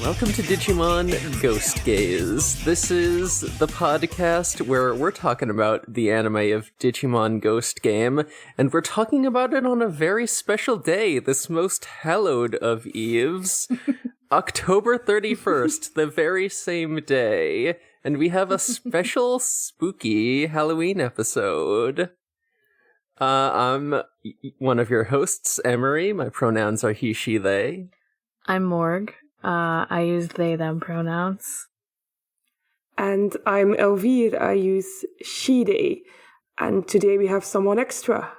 Welcome to Digimon Ghost Gaze. This is the podcast where we're talking about the anime of Digimon Ghost Game, and we're talking about it on a very special day, this most hallowed of eves, October 31st, the very same day, and we have a special spooky Halloween episode. I'm one of your hosts, Emery. My pronouns are he, she, they. I'm Morg. I use they, them pronouns. And I'm Elvire. I use she, they. And today we have someone extra.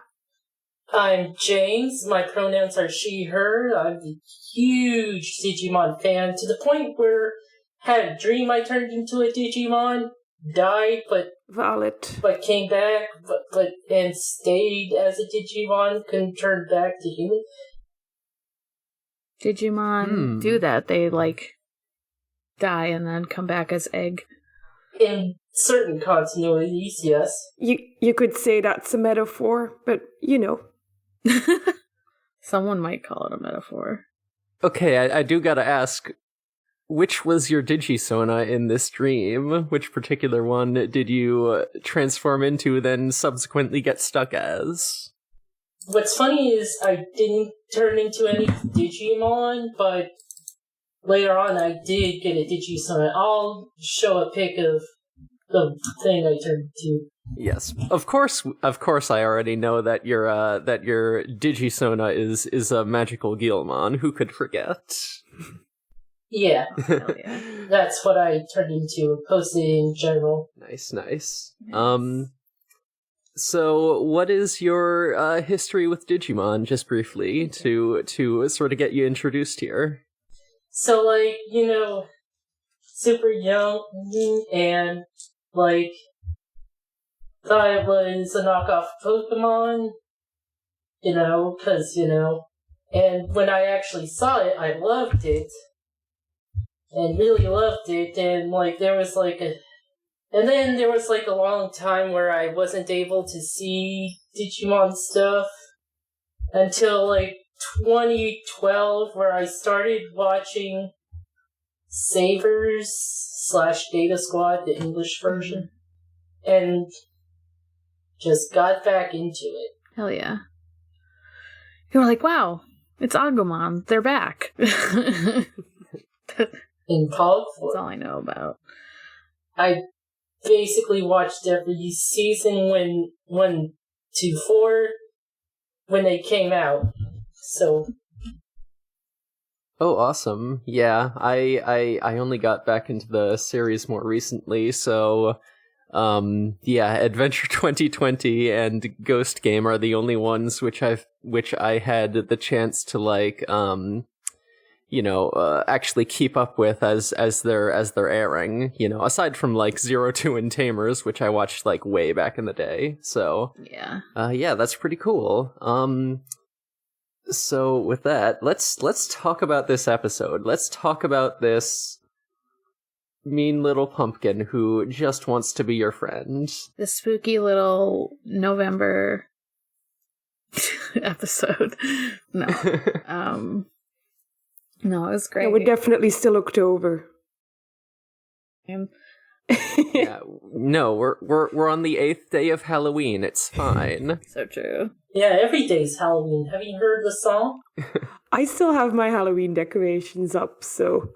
I'm James. My pronouns are she, her. I'm a huge Digimon fan to the point where I had a dream I turned into a Digimon, died, but came back, and stayed as a Digimon, couldn't turn back to human. Digimon do that. They, die and then come back as egg. In certain continuities, yes. You could say that's a metaphor, but, you know. Someone might call it a metaphor. Okay, I do gotta ask, which was your Digisona in this dream? Which particular one did you transform into, then subsequently get stuck as? What's funny is I didn't turn into any Digimon, but later on I did get a Digisona. I'll show a pic of the thing I turned into. Yes, of course. I already know that your Digisona is a magical Gammamon. Who could forget? Yeah. Hell yeah. That's what I turned into, posted in general. Nice. So, what is your history with Digimon, just briefly, to sort of get you introduced here? So, super young, and, thought it was a knockoff Pokemon, and when I actually saw it, I loved it, and really loved it, and, there was, and then there was, a long time where I wasn't able to see Digimon stuff until, 2012, where I started watching Savers/Data Squad, the English version, and just got back into it. Hell yeah. You were like, wow, it's Angoramon. They're back. In called for. That's all I know about. I basically watched every season when 1 to 4 when they came out. So. Oh, awesome! Yeah, I only got back into the series more recently, so Adventure 2020 and Ghost Game are the only ones which I had the chance to actually keep up with as they're airing, aside from Zero Two and Tamers, which I watched way back in the day. So yeah, that's pretty cool. So with that, let's talk about this episode. Let's talk about this mean little pumpkin who just wants to be your friend. The spooky little November episode. No. No, it was great. Yeah, we're definitely still October. Yeah, no, we're on the 8th day of Halloween. It's fine. So true. Yeah, every day's Halloween. Have you heard the song? I still have my Halloween decorations up, so.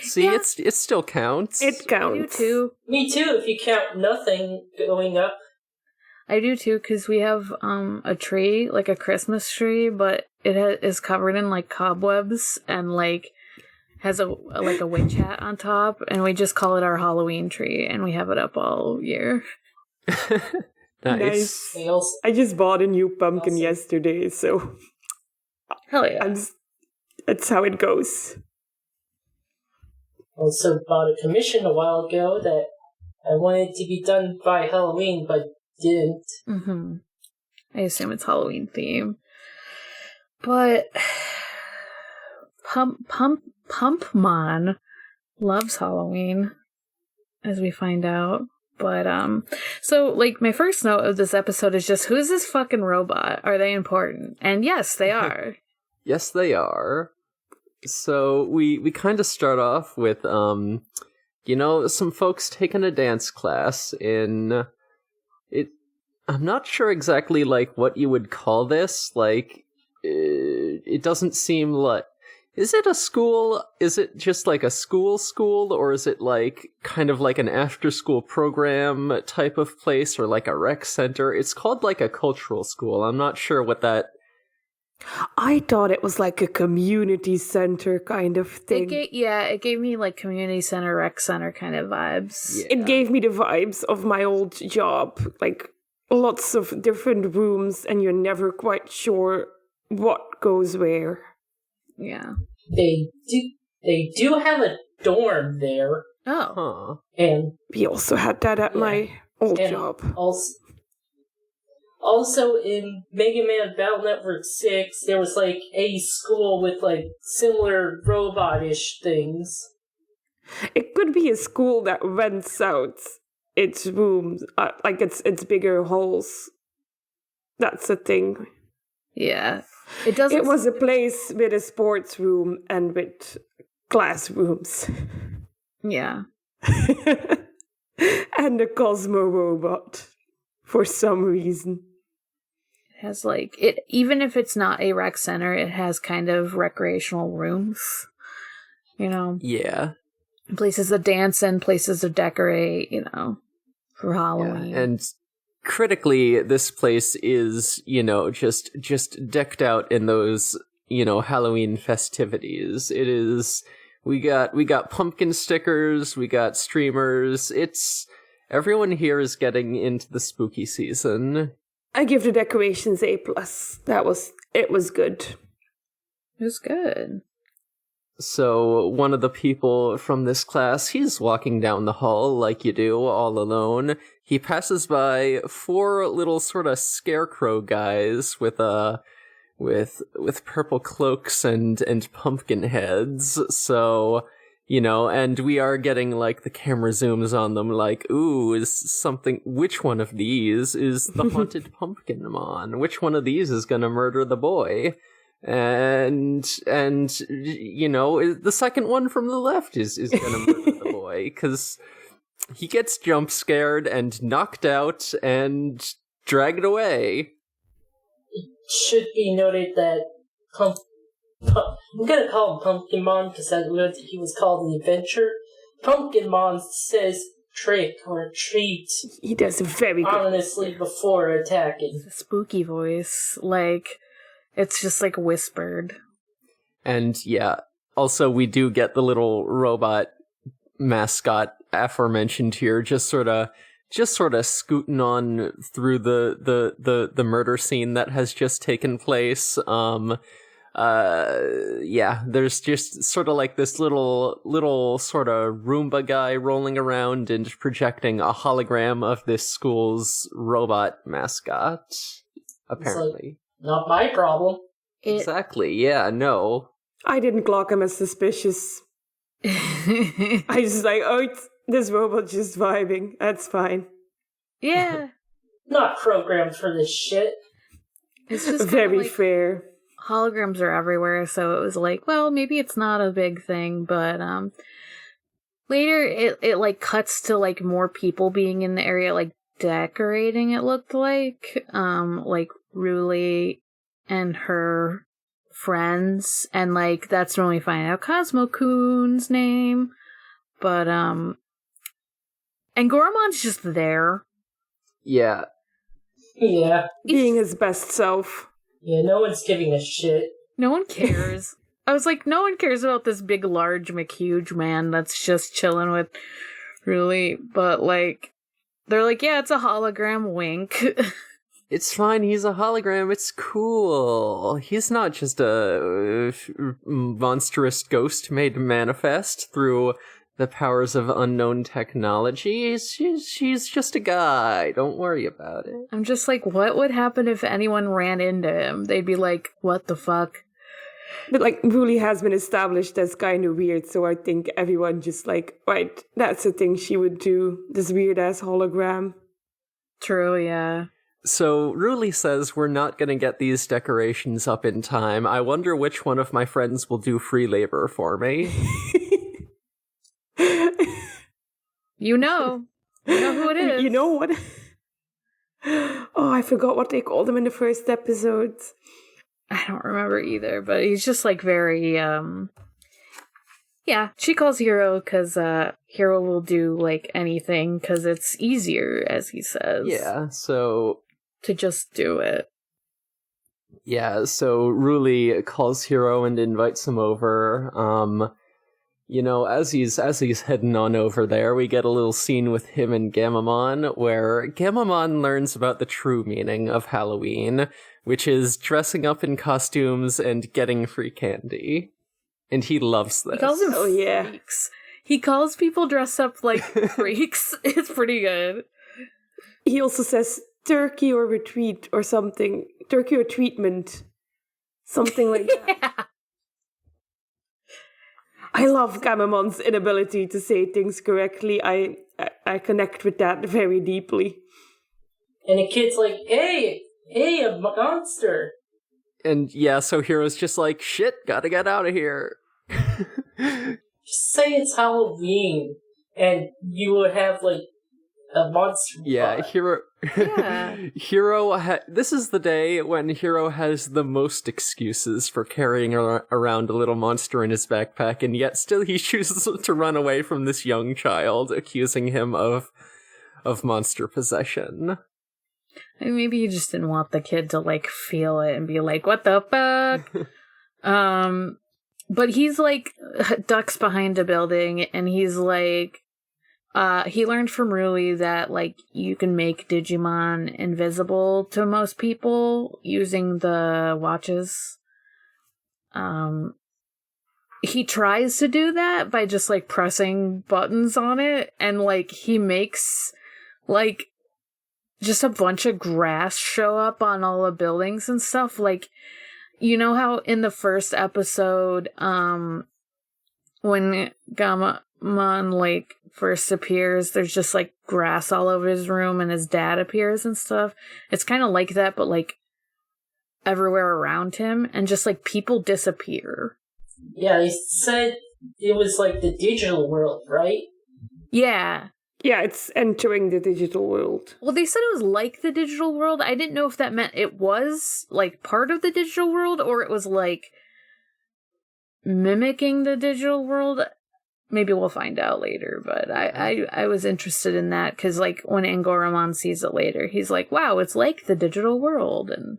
See, yeah. It still counts. It counts. You too. Me too, if you count nothing going up. I do too, because we have a tree, a Christmas tree, but it is covered in cobwebs and has a witch hat on top, and we just call it our Halloween tree, and we have it up all year. Nice. I just bought a new pumpkin yesterday, so hell yeah, that's how it goes. Also bought a commission a while ago that I wanted to be done by Halloween, but didn't. Mm-hmm. I assume it's Halloween theme. But Pumpmon loves Halloween, as we find out. But, so, my first note of this episode is just, who's this fucking robot? Are they important? And yes, they are. Yes, they are. So we kind of start off with some folks taking a dance class in it. I'm not sure exactly like what you would call this. Like, it doesn't seem like. Is it a school? Is it just like a school, or is it like kind of like an after-school program type of place, or like a rec center? It's called like a cultural school. I'm not sure what that. I thought it was like a community center kind of thing. It gave me like community center, rec center kind of vibes. Yeah. It gave me the vibes of my old job, like lots of different rooms, and you're never quite sure what goes where. Yeah. They do have a dorm there. Oh. Huh. And We also had that at my old job. Also in Mega Man Battle Network 6, there was like a school with like similar robot-ish things. It could be a school that rents out its rooms, like its bigger halls. That's a thing. Yeah. It doesn't. It was a place with a sports room and with classrooms. Yeah. And a Cosmo robot. For some reason. It has like it. Even if it's not a rec center, it has kind of recreational rooms. You know. Yeah. Places to dance in, places to decorate. You know, for Halloween. Yeah. And critically, this place is, just decked out in those, Halloween festivities. It is, we got pumpkin stickers, we got streamers. Everyone here is getting into the spooky season. I give the decorations A+. It was good. It was good. So one of the people from this class, he's walking down the hall like you do, all alone. He passes by 4 little sort of scarecrow guys with purple cloaks and pumpkin heads. So, and we are getting like the camera zooms on them like, ooh, which one of these is the haunted Pumpkinmon? Which one of these is gonna murder the boy? And the second one from the left is gonna murder the boy, because he gets jump scared and knocked out and dragged away. It should be noted that I'm gonna call him Pumpkinmon because that's what he was called in the adventure. Pumpkinmon says trick or treat. He does a very good honestly before attacking. It's a spooky voice, like it's just like whispered. And yeah, also we do get the little robot mascot aforementioned here, just sort of scooting on through the murder scene that has just taken place. There's just sort of like this little sort of Roomba guy rolling around and projecting a hologram of this school's robot mascot, apparently. Not my problem. Exactly, yeah, no. I didn't clock him as suspicious. I just like, this robot just vibing. That's fine. Yeah. Not programmed for this shit. It's just very like, fair. Holograms are everywhere, so it was like, well, maybe it's not a big thing, but later it like cuts to like more people being in the area, like decorating, it looked like Ruli and her friends, and like that's when we find out Cosmo-kun's name, but Angoramon's just there. Yeah. Yeah. Being his best self. Yeah, no one's giving a shit. No one cares. I was like, no one cares about this big, large, McHuge man that's just chilling with Ruli, but like, they're like, yeah, it's a hologram, wink. It's fine, he's a hologram, it's cool. He's not just a monstrous ghost made manifest through the powers of unknown technology. She's just a guy, don't worry about it. I'm just like, what would happen if anyone ran into him? They'd be like, what the fuck? But like, Ruli has been established as kind of weird, so I think everyone just like, right, that's the thing she would do, this weird-ass hologram. True, yeah. So Ruli says we're not going to get these decorations up in time. I wonder which one of my friends will do free labor for me. You know who it is. You know what? Oh, I forgot what they called him in the first episode. I don't remember either, but he's just like very, yeah, she calls Hiro because Hiro will do like anything because it's easier, as he says. Yeah, so... to just do it. Yeah, so Ruli calls Hiro and invites him over. As he's heading on over there, we get a little scene with him and Gammamon, where Gammamon learns about the true meaning of Halloween, which is dressing up in costumes and getting free candy. And he loves this. He calls them freaks. He calls people dressed up like freaks. It's pretty good. He also says turkey or retreat or something. Turkey or treatment. Something like that. Yeah. I love Gammamon's inability to say things correctly. I connect with that very deeply. And the kid's like, hey, a monster. And yeah, so Hiro's just like, shit, gotta get out of here. Just say it's Halloween, and you would have, like, a monster. Yeah, Hiro... Yeah. This is the day when Hiro has the most excuses for carrying around a little monster in his backpack, and yet still he chooses to run away from this young child, accusing him of monster possession. Maybe he just didn't want the kid to like feel it and be like, what the fuck? But he's like ducks behind a building, and he's like, he learned from Ruli that like you can make Digimon invisible to most people using the watches. He tries to do that by just like pressing buttons on it, and like he makes like just a bunch of grass show up on all the buildings and stuff. Like, you know how in the first episode, when Gammamon like first appears, there's just like grass all over his room, and his dad appears and stuff. It's kind of like that, but like everywhere around him, and just like people disappear. Yeah, they said it was like the digital world, right? Yeah. Yeah, it's entering the digital world. Well, they said it was like the digital world. I didn't know if that meant it was like part of the digital world, or it was like mimicking the digital world. Maybe we'll find out later, but I was interested in that because like when Angoramon sees it later, he's like, wow, it's like the digital world. And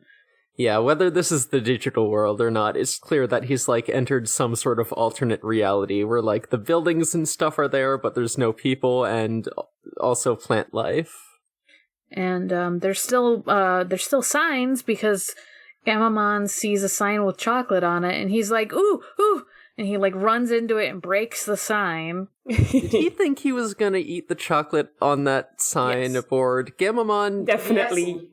yeah, whether this is the digital world or not, it's clear that he's like entered some sort of alternate reality where like the buildings and stuff are there, but there's no people and also plant life. And there's still signs because Gammamon sees a sign with chocolate on it, and he's like, ooh, ooh, and he like runs into it and breaks the sign. Did he think he was gonna eat the chocolate on that sign board? Gammamon, Definitely.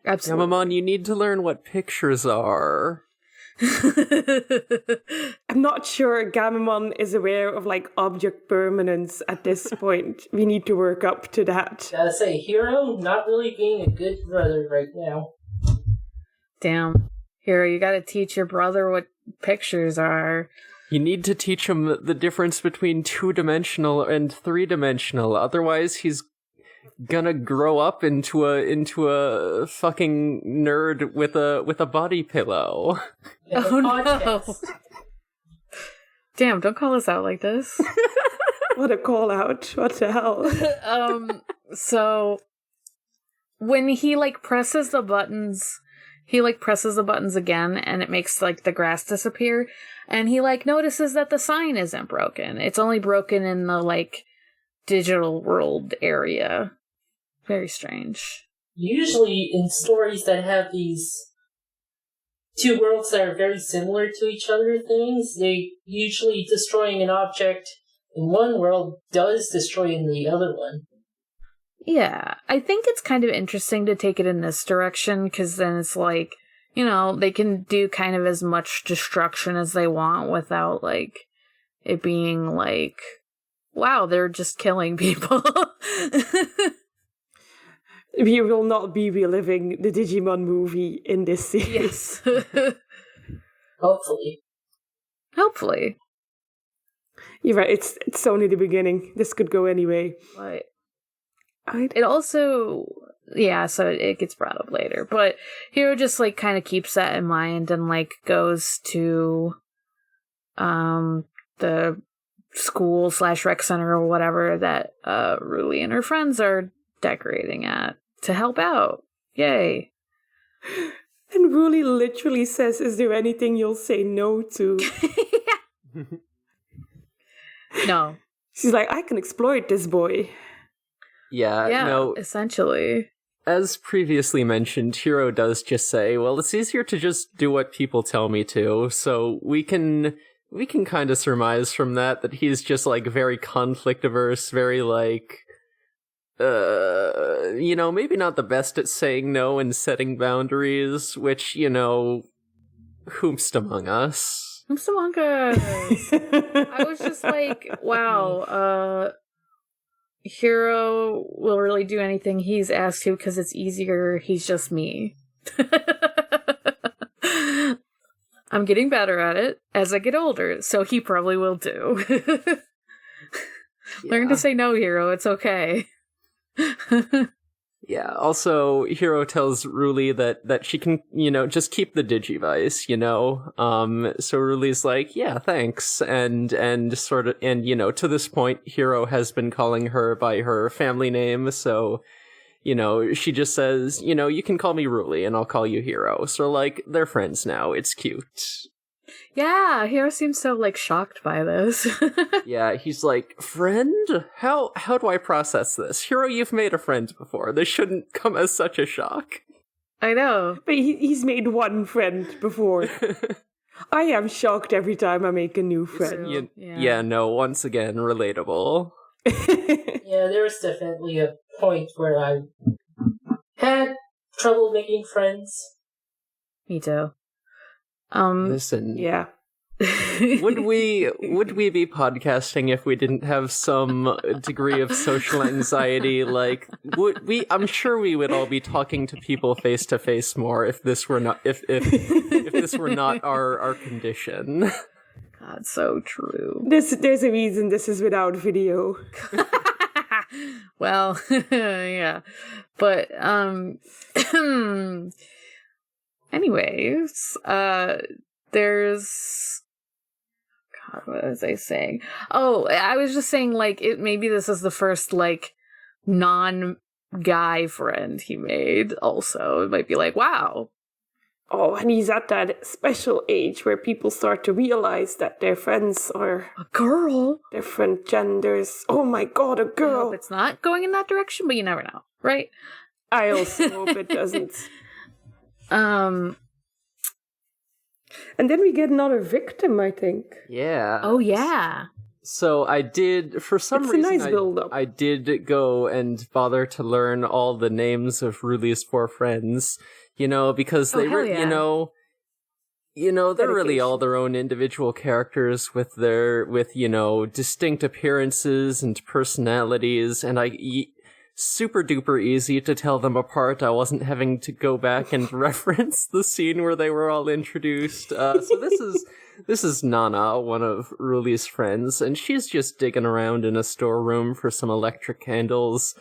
Absolutely. Gammamon, you need to learn what pictures are. I'm not sure Gammamon is aware of like object permanence at this point. We need to work up to that. Gotta say, Hiro not really being a good brother right now. Damn. Hiro, you gotta teach your brother what pictures are. You need to teach him the difference between 2-dimensional and 3-dimensional, otherwise he's gonna grow up into a fucking nerd with a body pillow. Oh no. Damn, don't call us out like this. What a call out. What the hell? So when he like presses the buttons again, and it makes like the grass disappear, and he like notices that the sign isn't broken. It's only broken in the like digital world area. Very strange. Usually in stories that have these two worlds that are very similar to each other things, they usually destroying an object in one world does destroy in the other one. Yeah, I think it's kind of interesting to take it in this direction, because then it's like, you know, they can do kind of as much destruction as they want without, like, it being like, wow, they're just killing people. We will not be reliving the Digimon movie in this series. Yes. Hopefully. Hopefully. You're right, it's only the beginning. This could go anyway. But it also, so it gets brought up later. But Hiro just, like, kind of keeps that in mind and, like, goes to the school/rec center or whatever that Ruli and her friends are decorating at to help out. Yay. And Ruli literally says, "Is there anything you'll say no to?" No. She's like, "I can exploit this boy." Yeah, no. Essentially. As previously mentioned, Hiro does just say, well, it's easier to just do what people tell me to, so we can kind of surmise from that he's just, like, very conflict-averse, very, like, maybe not the best at saying no and setting boundaries, which, whomst among us. Whomst among us? I was just like, wow, Hiro will really do anything he's asked to because it's easier. He's just me. I'm getting better at it as I get older, so he probably will too. Learn to say no, Hiro. It's okay. Yeah, also, Hiro tells Ruli that she can, just keep the Digivice, so Ruli's like, yeah, thanks, and to this point, Hiro has been calling her by her family name, so, she just says, you can call me Ruli, and I'll call you Hiro, so, like, they're friends now, it's cute. Yeah, Hiro seems so, like, shocked by this. Yeah, he's like, friend? How do I process this? Hiro, you've made a friend before. This shouldn't come as such a shock. I know. But he's made one friend before. I am shocked every time I make a new friend. Yeah, no, once again, relatable. Yeah, there was definitely a point where I had trouble making friends. Me too. Listen. Yeah. would we be podcasting if we didn't have some degree of social anxiety? Like, I'm sure we would all be talking to people face to face more if this were not if this were not our condition. God, so true. There's a reason this is without video. Well, yeah. But anyways, there's God, what was I saying? Oh, I was just saying, like, maybe this is the first, like, non-guy friend he made also. It might be like, wow. Oh, and he's at that special age where people start to realize that their friends are a girl, different genders. Oh my god, a girl! I hope it's not going in that direction, but you never know, right? I also hope it doesn't. And then we get another victim, I think. Yeah. Oh, yeah. So I did, for some it's reason, a nice build-up. I did go and bother to learn all the names of Ruli's 4 friends, because they were, yeah. they're really all their own individual characters with distinct appearances and personalities, and super duper easy to tell them apart. I wasn't having to go back and reference the scene where they were all introduced. So this is Nana, one of Ruli's friends, and she's just digging around in a storeroom for some electric candles.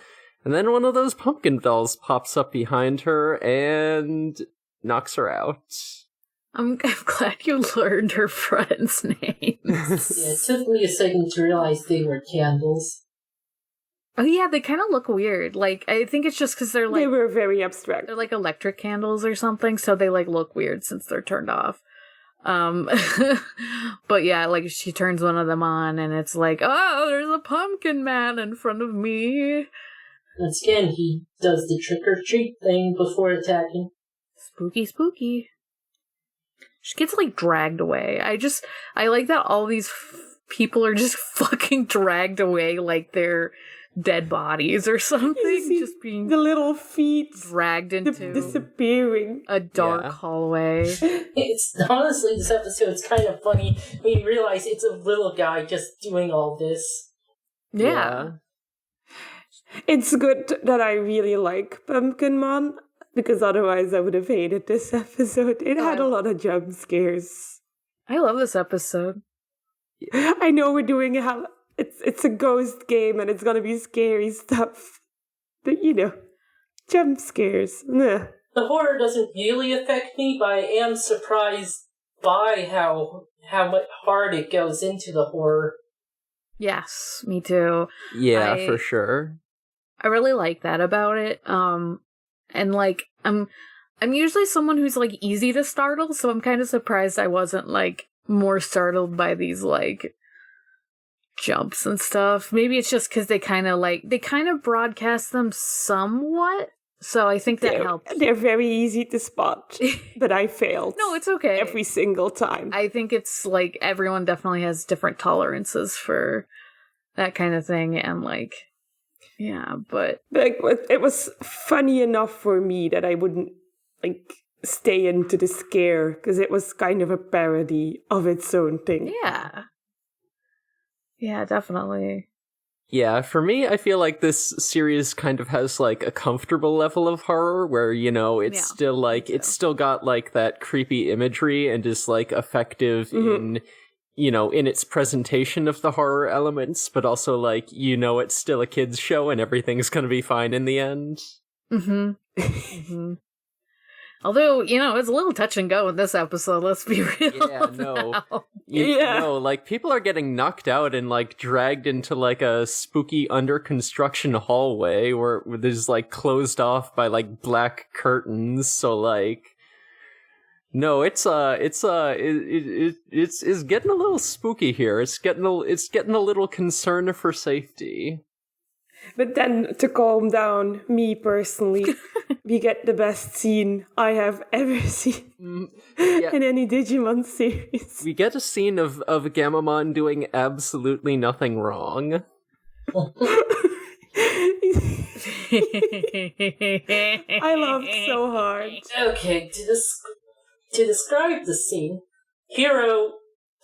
And then one of those pumpkin dolls pops up behind her and knocks her out. I'm glad you learned her friends' names. Yeah, it took me a second to realize they were candles. Oh yeah, they kind of look weird. Like, I think it's just because they're like... They were very abstract. They're like electric candles or something, so they like look weird since they're turned off. But yeah, like she turns one of them on and it's like, oh, there's a pumpkin man in front of me. Once again, he does the trick-or-treat thing before attacking. Spooky, spooky. She gets, like, dragged away. I like that all these people are just fucking dragged away like they're dead bodies or something. Just being the little feet dragged into disappearing a dark hallway. It's honestly, this episode's kind of funny when you realize it's a little guy just doing all this. Yeah. It's good that I really like Pumpkinmon, because otherwise I would have hated this episode. It had a lot of jump scares. I love this episode. I know we're doing it's a ghost game and it's gonna be scary stuff. But jump scares. Nah. The horror doesn't really affect me, but I am surprised by how much hard it goes into the horror. Yes, me too. Yeah, for sure. I really like that about it. And like I'm usually someone who's like easy to startle, so I'm kind of surprised I wasn't like more startled by these like jumps and stuff. Maybe it's just because they kind of broadcast them somewhat. So I think that helped. They're very easy to spot, but I failed. No, it's okay. Every single time. I think it's like everyone definitely has different tolerances for that kind of thing, and like, yeah, but like, it was funny enough for me that I wouldn't like stay into the scare, because it was kind of a parody of its own thing. Yeah, definitely. Yeah, for me, I feel like this series kind of has like a comfortable level of horror where, it's still like, it's still got like that creepy imagery and is like effective in, in its presentation of the horror elements, but also like, it's still a kid's show and everything's gonna be fine in the end. Although, it's a little touch and go in this episode, let's be real. Yeah, no. Like, people are getting knocked out and, like, dragged into, like, a spooky under-construction hallway where there's, like, closed off by, like, black curtains, so, like... No, it's getting a little spooky here. It's getting a little concern for safety. But then, to calm down, me personally, we get the best scene I have ever seen in any Digimon series. We get a scene of Gammamon doing absolutely nothing wrong. I laughed so hard. Okay, to describe the scene, Hiro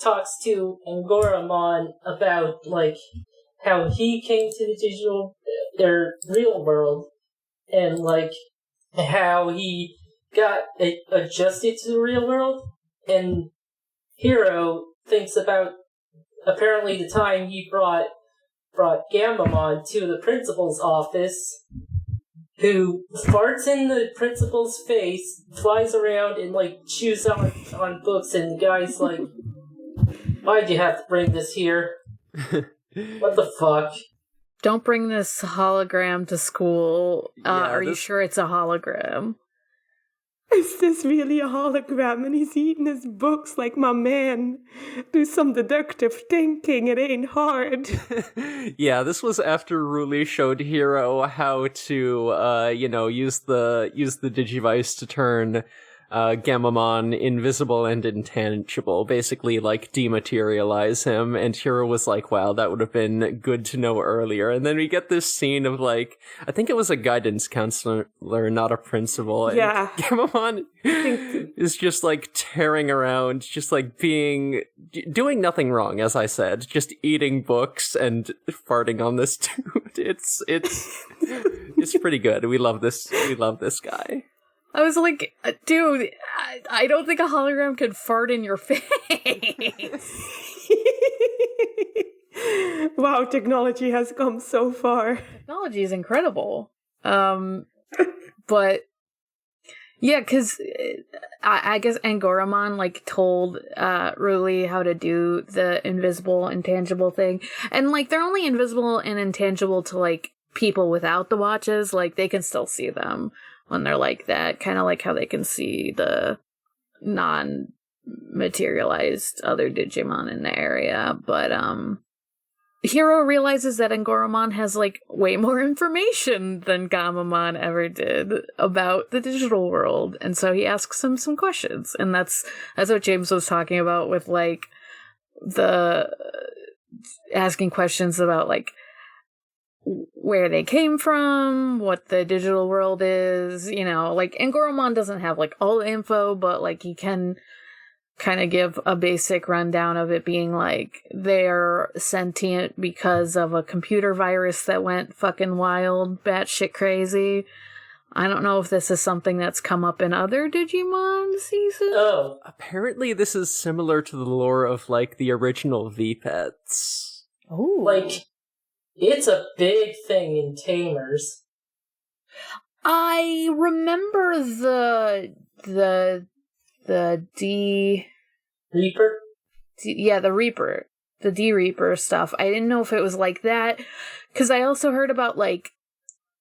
talks to Angoramon about, like, how he came to the real world, and like how he got adjusted to the real world. And Hiro thinks about apparently the time he brought Gammamon to the principal's office, who farts in the principal's face, flies around, and like chews on books, and the guy's like, "Why'd you have to bring this here? What the fuck? Don't bring this hologram to school. Are you sure it's a hologram?" Is this really a hologram? And he's eating his books like, my man. Do some deductive thinking. It ain't hard. Yeah, this was after Ruli showed Hiro how to, use the Digivice to turn Gammamon invisible and intangible, basically like dematerialize him, and Hiro was like, wow, that would have been good to know earlier. And then we get this scene of like, I think it was a guidance counselor, not a principal. Yeah. And Gammamon is just like tearing around, just like doing nothing wrong, as I said, just eating books and farting on this dude. It's pretty good. We love this guy. I was like, dude, I don't think a hologram could fart in your face. Wow, technology has come so far. Technology is incredible. But yeah, because I guess Angoramon like told Ruli how to do the invisible, intangible thing. And like, they're only invisible and intangible to like people without the watches. Like, they can still see them when they're like that, kind of like how they can see the non-materialized other Digimon in the area. But Hiro realizes that Angoramon has like way more information than Gammamon ever did about the digital world, and so he asks him some questions, and that's what James was talking about with like the asking questions about like where they came from, what the digital world is, like Angoramon doesn't have like all the info, but like he can kind of give a basic rundown of it being like they're sentient because of a computer virus that went fucking wild, batshit crazy. I don't know if this is something that's come up in other Digimon seasons. Oh, Apparently this is similar to the lore of, like, the original V-Pets. Oh. like, it's a big thing in Tamers. I remember the D... Reaper? Yeah, the Reaper. The D-Reaper stuff. I didn't know if it was like that. Because I also heard about, like,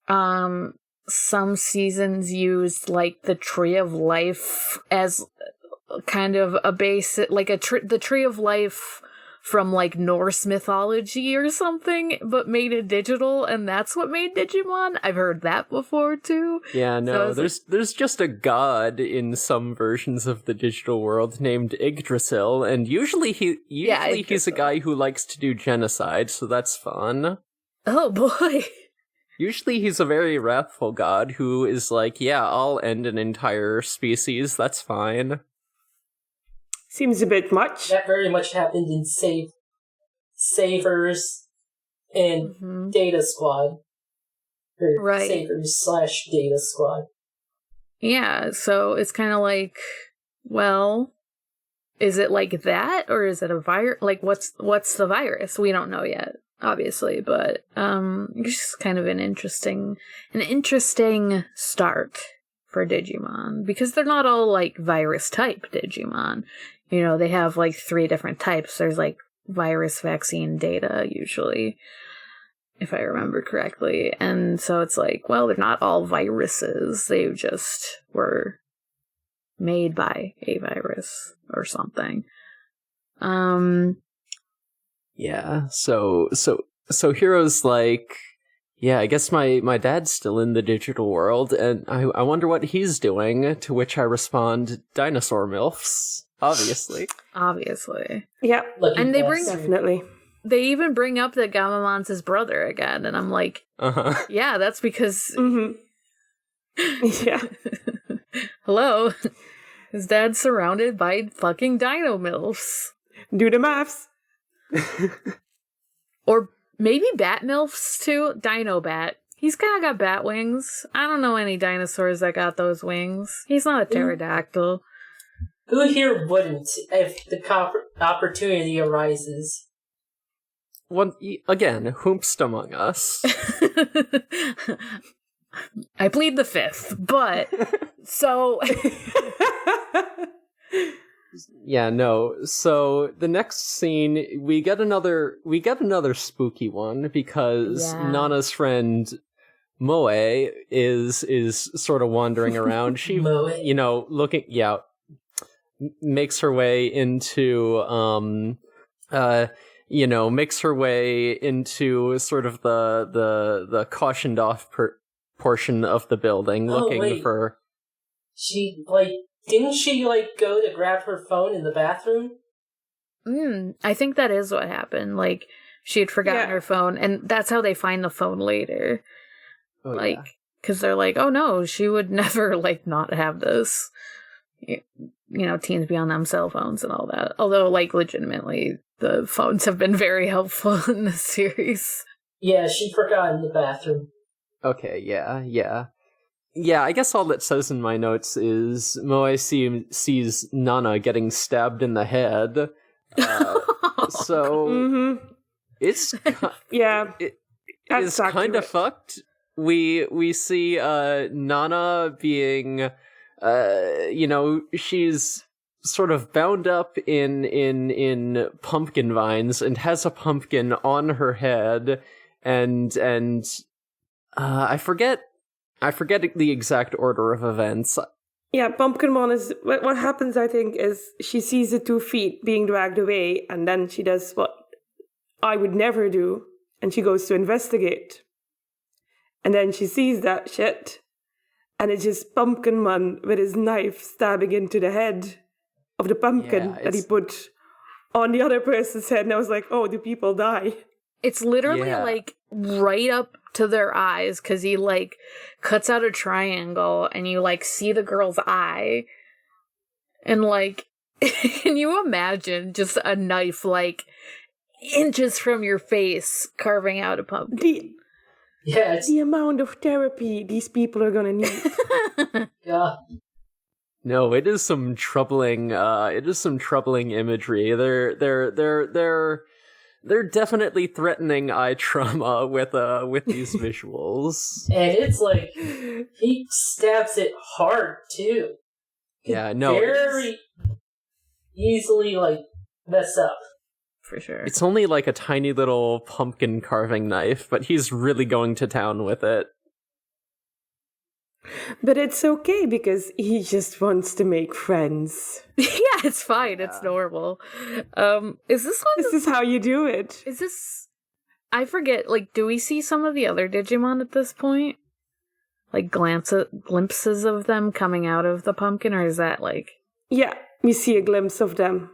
some seasons used, like, the Tree of Life as kind of a basic... Like, the Tree of Life from, like, Norse mythology or something, but made it digital, and that's what made Digimon. I've heard that before, too. Yeah, no, So there's just a god in some versions of the digital world named Yggdrasil, and usually he's a Yggdrasil. guy who likes to do genocide, so that's fun. Oh, boy. Usually he's a very wrathful god who is like, yeah, I'll end an entire species, that's fine. Seems a bit much. That very much happened in Savers and Data Squad. Or Right. Savers/Data Squad. Yeah, so it's kind of like, well, is it like that, or is it a virus? Like, what's the virus? We don't know yet, obviously, but it's just kind of an interesting start for Digimon, because they're not all like virus type Digimon. You know, they have like 3 different types. There's like virus, vaccine, data, usually, if I remember correctly. And so it's like, well, they're not all viruses. They just were made by a virus or something. Yeah, so Hiro's like, yeah, I guess my dad's still in the digital world, and I wonder what he's doing, to which I respond, dinosaur MILFs, obviously. Obviously. Yeah, Lucky And they bastard. definitely. They even bring up that Gammamon's his brother again, and I'm like, Uh-huh. yeah, that's because... Mm-hmm. Yeah. Hello? His dad's surrounded by fucking dino milfs. Do the maths. Or maybe bat milfs, too? Dino bat. He's kind of got bat wings. I don't know any dinosaurs that got those wings. He's not a pterodactyl. Who here wouldn't if the opportunity arises? Again, whomst among us? I plead the fifth, but... So... Yeah, no. So the next scene, we get another spooky one, because Yeah. Nana's friend Moe is sort of wandering around. She, Moe. you know, makes her way into makes her way into sort of the cautioned off portion of the building, looking wait. for. Didn't she go to grab her phone in the bathroom? I think that is what happened. Like, she had forgotten her phone, and that's how they find the phone later. Oh, Like, yeah. because they're like, oh no, she would never, like, not have this. You know, teens be on them cell phones and all that. Although, like, legitimately, the phones have been very helpful in this series. Yeah, she forgot in the bathroom. Okay, yeah. Yeah, I guess all that says in my notes is Moe sees Nana getting stabbed in the head. So Mm-hmm. it's Yeah. it's kind of fucked. We see Nana being she's sort of bound up in pumpkin vines and has a pumpkin on her head, and I forget the exact order of events. Yeah, Pumpkinmon is... What happens, I think, is she sees the 2 feet being dragged away, and then she does what I would never do, and she goes to investigate. And then she sees that shit, and it's just Pumpkinmon with his knife stabbing into the head of the pumpkin that he put on the other person's head, and I was like, oh, do people die? It's literally, like, right up to their eyes, because he, like, cuts out a triangle, and you, like, see the girl's eye. And, like, Can you imagine just a knife like inches from your face carving out a pumpkin? The amount of therapy these people are gonna need. Yeah. No, it is some troubling imagery. They're definitely threatening eye trauma with these visuals. And it's like he stabs it hard too. Yeah, no. Very easily like mess up. For sure. It's only like a tiny little pumpkin carving knife, but he's really going to town with it. But it's okay because he just wants to make friends. Yeah, it's fine. Yeah. It's normal. Is this one? This is how you do it. Is this? I forget. Like, do we see some of the other Digimon at this point? Like glimpses of them coming out of the pumpkin, or is that like? Yeah, we see a glimpse of them.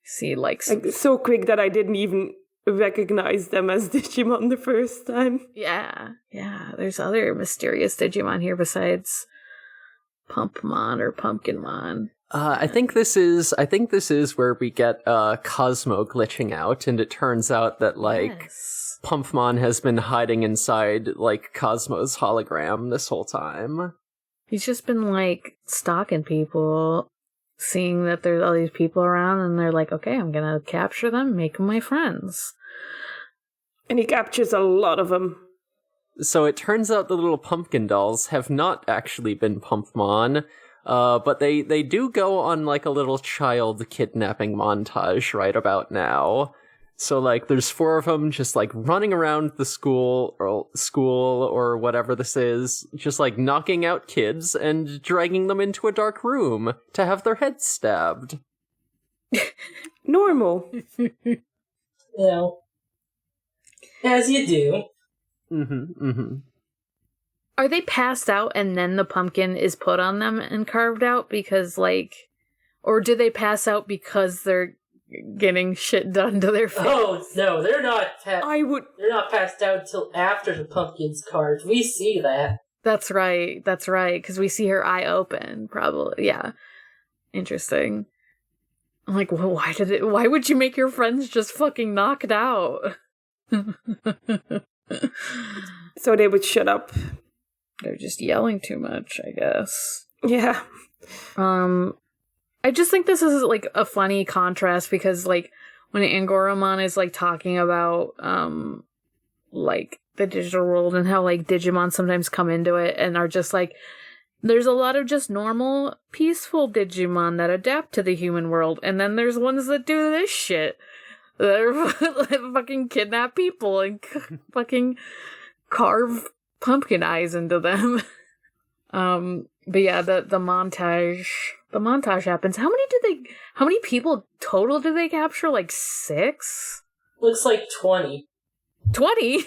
See, like so quick that I didn't even recognize them as Digimon the first time. Yeah. There's other mysterious Digimon here besides Pumpmon or Pumpkinmon. I think this is where we get Cosmo glitching out, and it turns out that Pumpmon has been hiding inside like Cosmo's hologram this whole time. He's just been like stalking people, seeing that there's all these people around, and they're like, okay, I'm gonna capture them, make them my friends. And he captures a lot of them. So it turns out the little pumpkin dolls have not actually been Pumpmon, but they do go on like a little child kidnapping montage right about now. So like there's 4 of them just like running around the school or whatever this is, just like knocking out kids and dragging them into a dark room to have their heads stabbed. Normal. As you do. Are they passed out and then the pumpkin is put on them and carved out because or do they pass out because they're getting shit done to their face? Oh no, they're not. They're not passed out until after the pumpkin's carved. We see that. That's right. Because we see her eye open. Probably, yeah. Interesting. I'm like, well, why would you make your friends just fucking knocked out? So they would shut up. They're just yelling too much, I guess. Yeah. I just think this is like a funny contrast because like when Angoramon is like talking about like the digital world and how like Digimon sometimes come into it and are just like there's a lot of just normal peaceful Digimon that adapt to the human world, and then there's ones that do this shit. They're fucking kidnap people and fucking carve pumpkin eyes into them. But yeah, the montage happens. How many people total did they capture? Like 6? Looks like 20. 20?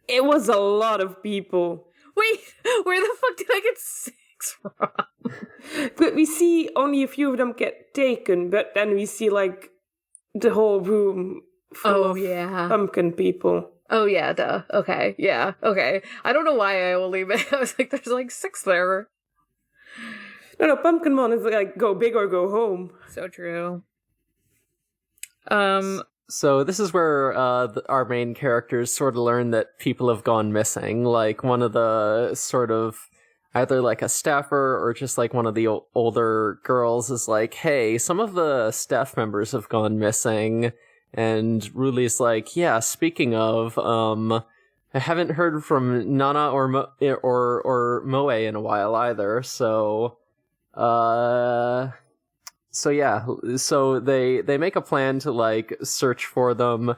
It was a lot of people. Wait, where the fuck did I get 6 from? But we see only a few of them get taken, but then we see like the whole room full of pumpkin people. Oh yeah, duh. Okay, yeah, okay. I don't know why I only I was like, there's like 6 there. No, Pumpkinmon is like go big or go home. So true. So this is where our main characters sort of learn that people have gone missing. Like one of the sort of either like a staffer or just like one of the older girls is like, hey, some of the staff members have gone missing. And Ruli's like, yeah, speaking of, I haven't heard from Nana or Moe in a while either. So yeah, so they make a plan to like search for them.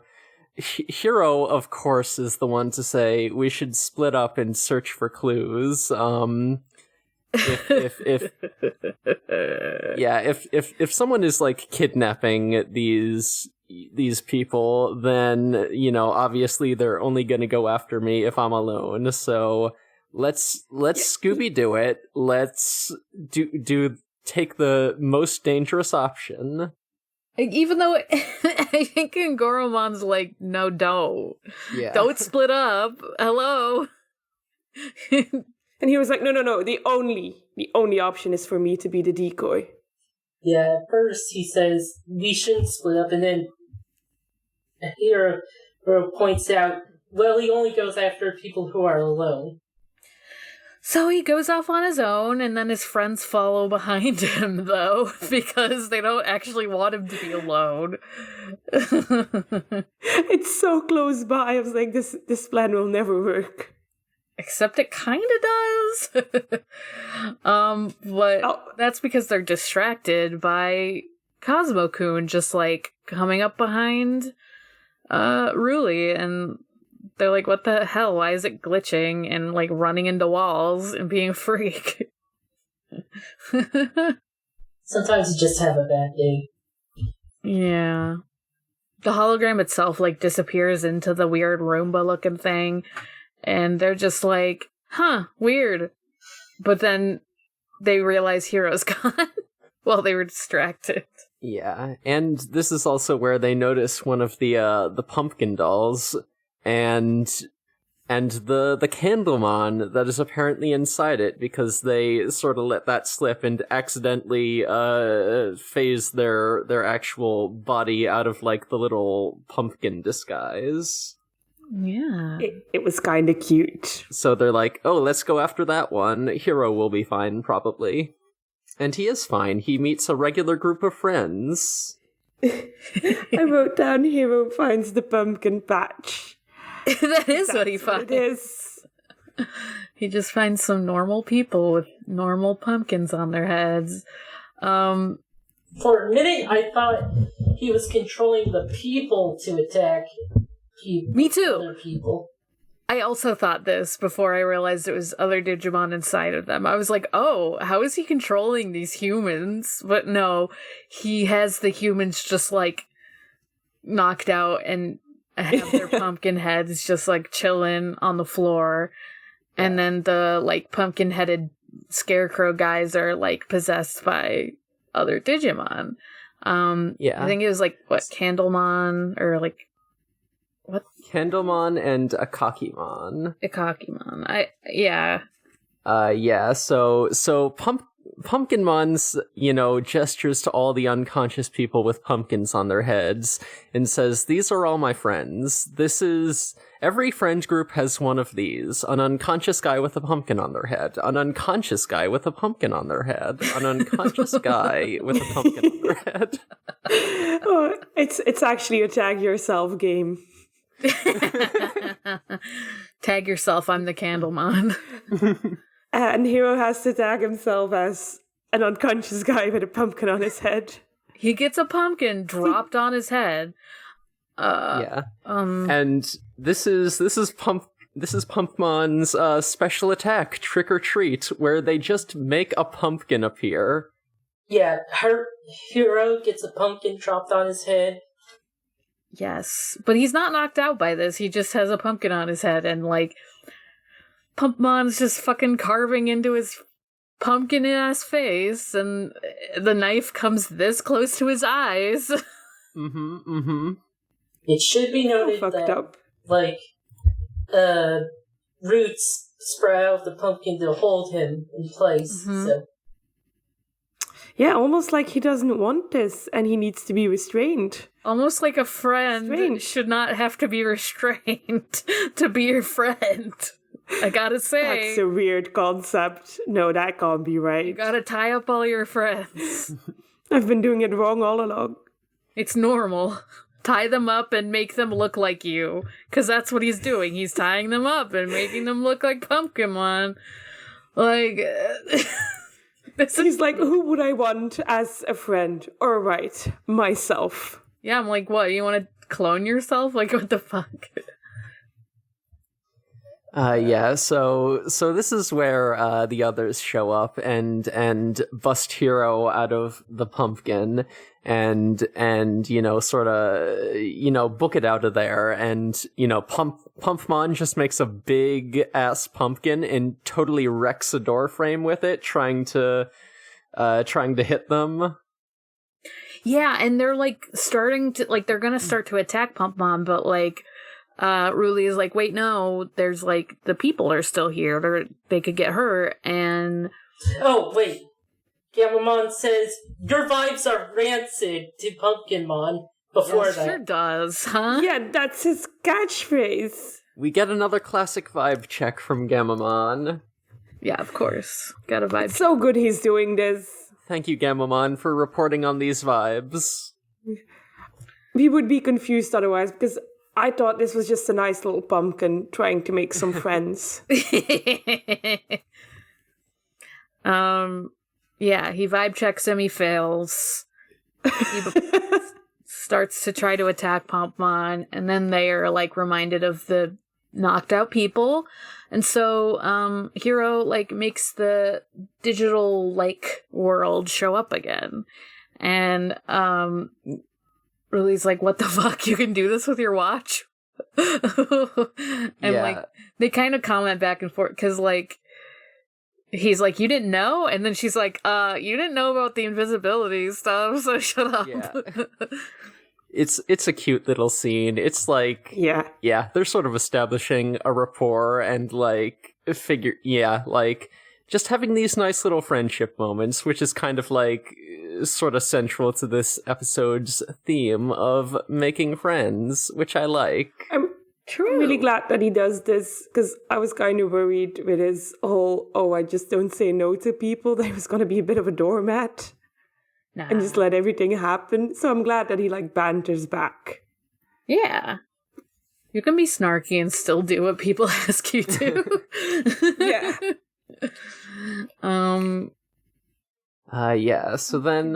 Hiro, of course, is the one to say we should split up and search for clues. If someone is like kidnapping these people, then obviously they're only gonna go after me if I'm alone. So let's Scooby do it. Let's take the most dangerous option. Even though I think Angoramon's like, no, don't. Yeah. Don't split up. Hello. And he was like, no. The only option is for me to be the decoy. Yeah, at first he says, we shouldn't split up, and then Hiro points out, well, he only goes after people who are alone. So he goes off on his own, and then his friends follow behind him, though, because they don't actually want him to be alone. It's so close by. I was like, this plan will never work. Except it kind of does. But that's because they're distracted by Cosmo-kun just, like, coming up behind Ruli, and they're like, what the hell? Why is it glitching and, like, running into walls and being a freak? Sometimes you just have a bad day. Yeah. The hologram itself, like, disappears into the weird Roomba-looking thing, and they're just like, huh, weird. But then they realize Hiro's gone while they were distracted. Yeah, and this is also where they notice one of the pumpkin dolls, and the Candlemon that is apparently inside it, because they sort of let that slip and accidentally phase their actual body out of, like, the little pumpkin disguise. Yeah. It was kind of cute. So they're like, oh, let's go after that one. Hiro will be fine, probably. And he is fine. He meets a regular group of friends. I wrote down Hiro finds the pumpkin patch. That is what he finds. It is. He just finds some normal people with normal pumpkins on their heads. For a minute, I thought he was controlling the people to attack Me too. other people. I also thought this before I realized it was other Digimon inside of them. I was like, oh, how is he controlling these humans? But no, he has the humans just, like, knocked out and have their pumpkin heads just, like, chilling on the floor. And then the, like, pumpkin-headed scarecrow guys are, like, possessed by other Digimon. Yeah. I think it was, like, what, Candlemon, or, like, what? Candlemon and Akakimon. Ikakimon. Yeah. Yeah, so Pumpkinmon's, gestures to all the unconscious people with pumpkins on their heads and says, these are all my friends. Every friend group has one of these. An unconscious guy with a pumpkin on their head. An unconscious guy with a pumpkin on their head. An unconscious guy with a pumpkin on their head. Oh, it's actually a tag yourself game. Tag yourself, I'm the Candlemon. And Hiro has to tag himself as an unconscious guy with a pumpkin on his head. He gets a pumpkin dropped on his head. Yeah. And this is Pumpmon's special attack, Trick or Treat, where they just make a pumpkin appear. Yeah, Hiro gets a pumpkin dropped on his head. Yes, but he's not knocked out by this. He just has a pumpkin on his head, and, like, Pumpmon's just fucking carving into his pumpkin-ass face, and the knife comes this close to his eyes. It should be noted fucked that, up. like, roots sprout out of the pumpkin to hold him in place, so... Yeah, almost like he doesn't want this and he needs to be restrained. Almost like a friend should not have to be restrained to be your friend. I gotta say. That's a weird concept. No, that can't be right. You gotta tie up all your friends. I've been doing it wrong all along. It's normal. Tie them up and make them look like you. Because that's what he's doing. He's tying them up and making them look like Pumpkinmon. Like... He's like, who would I want as a friend? All right, myself. Yeah, I'm like, what? You want to clone yourself? Like, what the fuck? Yeah, so this is where the others show up and bust Hiro out of the pumpkin and sort of book it out of there, and Pumpmon just makes a big ass pumpkin and totally wrecks a door frame with it, trying to hit them. Yeah, and they're like starting to they're gonna start to attack Pumpmon, but like Ruli is like, wait, no, there's like the people are still here. They could get hurt, and oh wait, Gammamon says, "Your vibes are rancid" to Pumpkinmon before Yes, that. sure does, huh? Yeah, that's his catchphrase. We get another classic vibe check from Gammamon. Yeah, of course. Got a vibe. It's so good he's doing this. Thank you, Gammamon, for reporting on these vibes. We would be confused otherwise, because I thought this was just a nice little pumpkin trying to make some friends. Yeah, he vibe checks him, he fails. He starts to try to attack Pumpmon, and then they are, like, reminded of the knocked out people. And so, Hiro, like, makes the digital, like, world show up again. And, Ruli's like, what the fuck? You can do this with your watch? And, like, they kind of comment back and forth, because, like, he's like, you didn't know? And then she's like, you didn't know about the invisibility stuff, so shut up. Yeah. It's a cute little scene. It's like, Yeah. they're sort of establishing a rapport and, like, like, just having these nice little friendship moments, which is kind of, like, sort of central to this episode's theme of making friends, which I like. I'm True. really glad that he does this, because I was kind of worried with his whole, I just don't say no to people, that he was going to be a bit of a doormat Nah. and just let everything happen. So I'm glad that he, like, banters back. Yeah. You can be snarky and still do what people ask you to. Yeah. So then,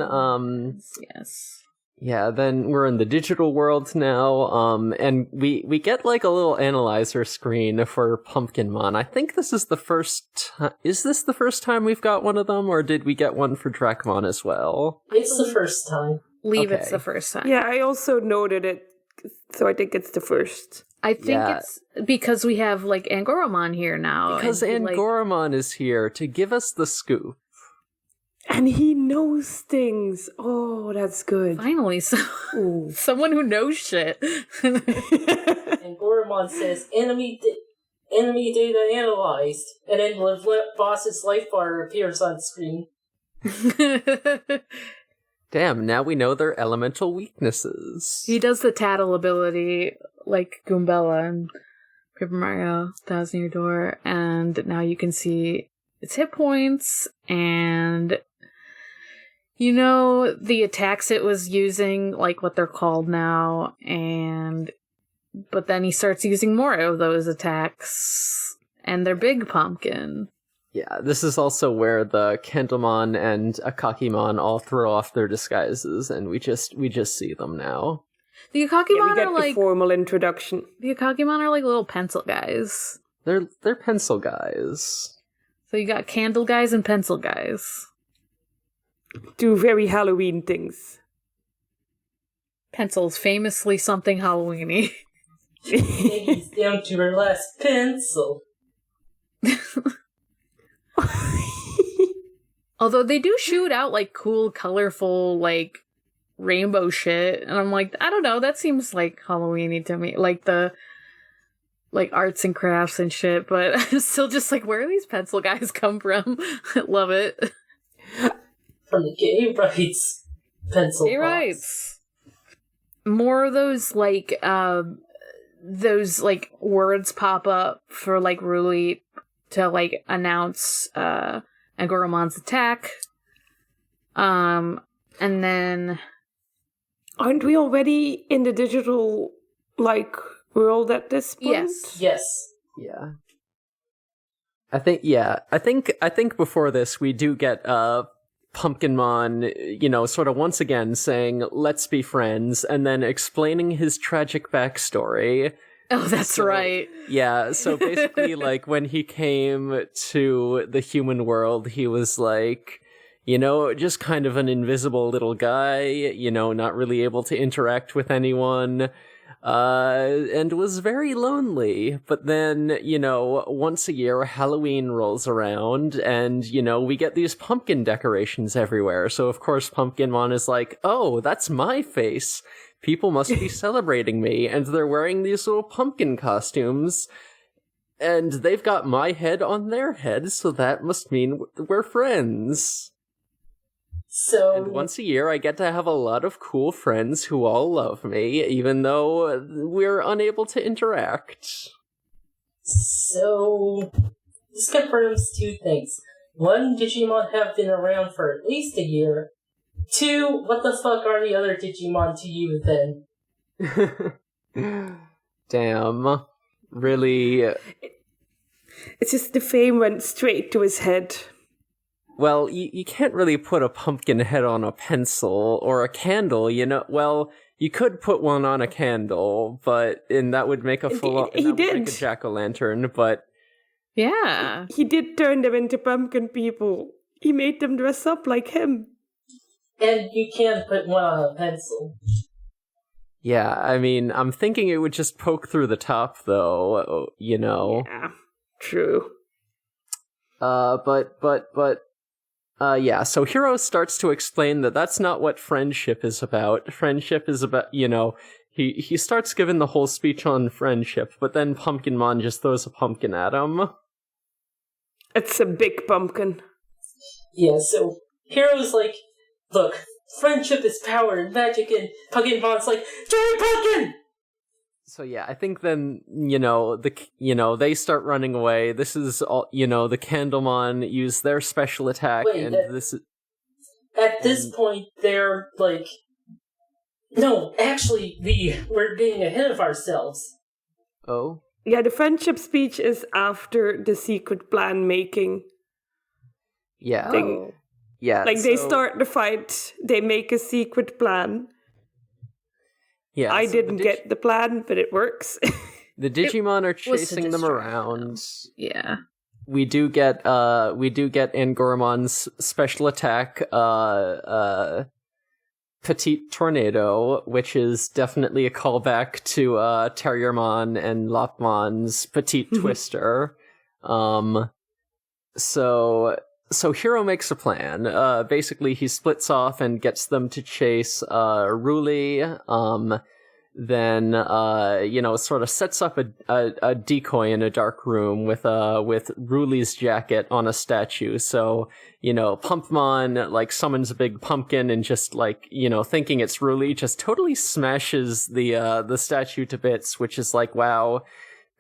Yes. yeah, then we're in the digital world now, and we get, like, a little analyzer screen for Pumpkinmon. I think this is the first is this the first time we've got one of them, or did we get one for Dracmon as well? It's the first time. It's Okay. the first time. Yeah, I also noted it, so I think it's the first. I think it's because we have, like, Angoramon here now. Because and he, like, Angoramon is here to give us the scoop. And he knows things. Oh, that's good. finally, Ooh. someone who knows shit. And Goramon says, enemy data analyzed. And then the boss's life bar appears on screen. Damn, now we know their elemental weaknesses. He does the tattle ability like Goombella and Paper Mario, Thousand Year Door, and now you can see its hit points and you know the attacks it was using, like what they're called now, but then he starts using more of those attacks, and they're big pumpkin. Yeah, this is also where the Candlemon and Akakimon all throw off their disguises, and we just see them now. The Akakimon Yeah, we get are the like formal introduction. the Akakimon are like little pencil guys. They're pencil guys. So you got candle guys and pencil guys. Do very Halloween things. Pencils, famously something Halloweeny. Peggy's down to her last pencil. Although they do shoot out like cool, colorful, like rainbow shit, and I'm like, I don't know, that seems like Halloweeny to me, like the like arts and crafts and shit. But I'm still just like, where do these pencil guys come from? I love it. From the gay rights pencil Gay box. rights. More of those like words pop up for like Ruli to like announce Angoramon's attack. And then Aren't we already in the digital, like, world at this point? yes. Yes. Yeah. I think before this we do get Pumpkinmon, you know, sort of once again saying, let's be friends, and then explaining his tragic backstory. Oh, that's right. Yeah, so basically, like, when he came to the human world, he was like, you know, just kind of an invisible little guy, you know, not really able to interact with anyone, and was very lonely. But then, you know, once a year, Halloween rolls around, and, you know, we get these pumpkin decorations everywhere. So, of course, Pumpkinmon is like, oh, that's my face. People must be celebrating me, and they're wearing these little pumpkin costumes, and they've got my head on their head, so that must mean we're friends. So And once a year, I get to have a lot of cool friends who all love me, even though we're unable to interact. So this confirms two things. One, Digimon have been around for at least a year. Two, what the fuck are the other Digimon to you then? Damn. Really? It's just the fame went straight to his head. Well, you can't really put a pumpkin head on a pencil or a candle, you know? Well, you could put one on a candle, and that would make a make a jack-o'-lantern, but... Yeah. He did turn them into pumpkin people. He made them dress up like him. And you can put one on a pencil. Yeah, I mean, I'm thinking it would just poke through the top, though, you know? Yeah, true. Yeah, so Hiro starts to explain that that's not what friendship is about. Friendship is about, you know, he starts giving the whole speech on friendship, but then Pumpkinmon just throws a pumpkin at him. It's a big pumpkin. Yeah, so Hiro's like, look, friendship is power and magic, and Pumpkinmon's like, giant pumpkin! So yeah, I think then, they start running away. This is all, the Candlemon use their special attack, At this point, they're like, no, actually, we're getting ahead of ourselves. Oh? Yeah, the friendship speech is after the secret plan making. Yeah. Thing. Yeah. They start the fight, they make a secret plan. Yeah, I didn't get the plan, but it works. The Digimon are chasing them around. Yeah. We do get Angoramon's special attack, Petite Tornado, which is definitely a callback to Terriermon and Lopmon's Petite Twister. So Hiro makes a plan. Basically, he splits off and gets them to chase Ruli. Then sort of sets up a decoy in a dark room with Ruli's jacket on a statue. So Pumpmon summons a big pumpkin and just thinking it's Ruli, just totally smashes the statue to bits, which is wow.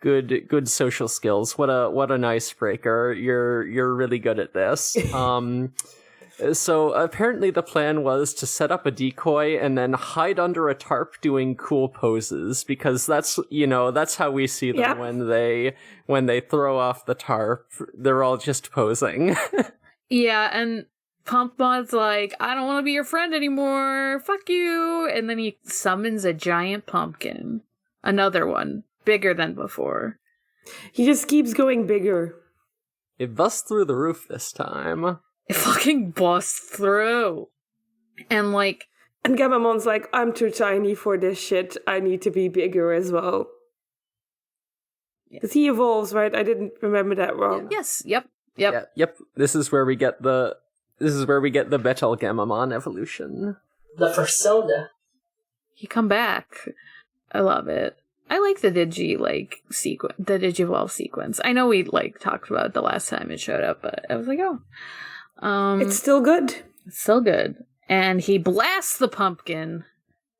Good social skills. What an icebreaker. You're really good at this. So apparently the plan was to set up a decoy and then hide under a tarp doing cool poses, because that's how we see them when they throw off the tarp. They're all just posing. Yeah, and Pumpmon's like, I don't want to be your friend anymore. Fuck you. And then he summons a giant pumpkin. Another one. Bigger than before. He just keeps going bigger. It busts through the roof this time. It fucking busts through. And Gammamon's like, I'm too tiny for this shit. I need to be bigger as well. Because he evolves, right? I didn't remember that wrong. Yes. Yep. Yeah, yep. This is where we get the Betel Gammamon evolution. The persona. He come back. I love it. I like the sequence, the Digivolve sequence. I know we talked about it the last time it showed up, but I was like, oh. It's still good. It's still good. And he blasts the pumpkin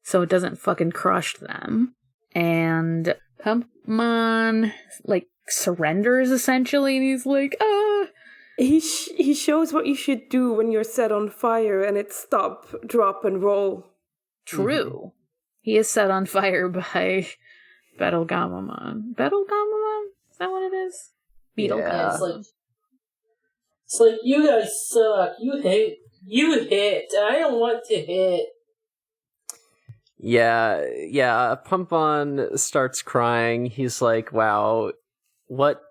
so it doesn't fucking crush them. And Pumpmon, surrenders essentially, and he's like, ah. He shows what you should do when you're set on fire, and it's stop, drop, and roll. True. Mm-hmm. He is set on fire by Betel Gammamon. Betel Gammamon? Is that what it is? Beetle. Yeah. It's like, you guys suck. You hit. I don't want to hit. Yeah. Pumpmon starts crying. He's like, wow, what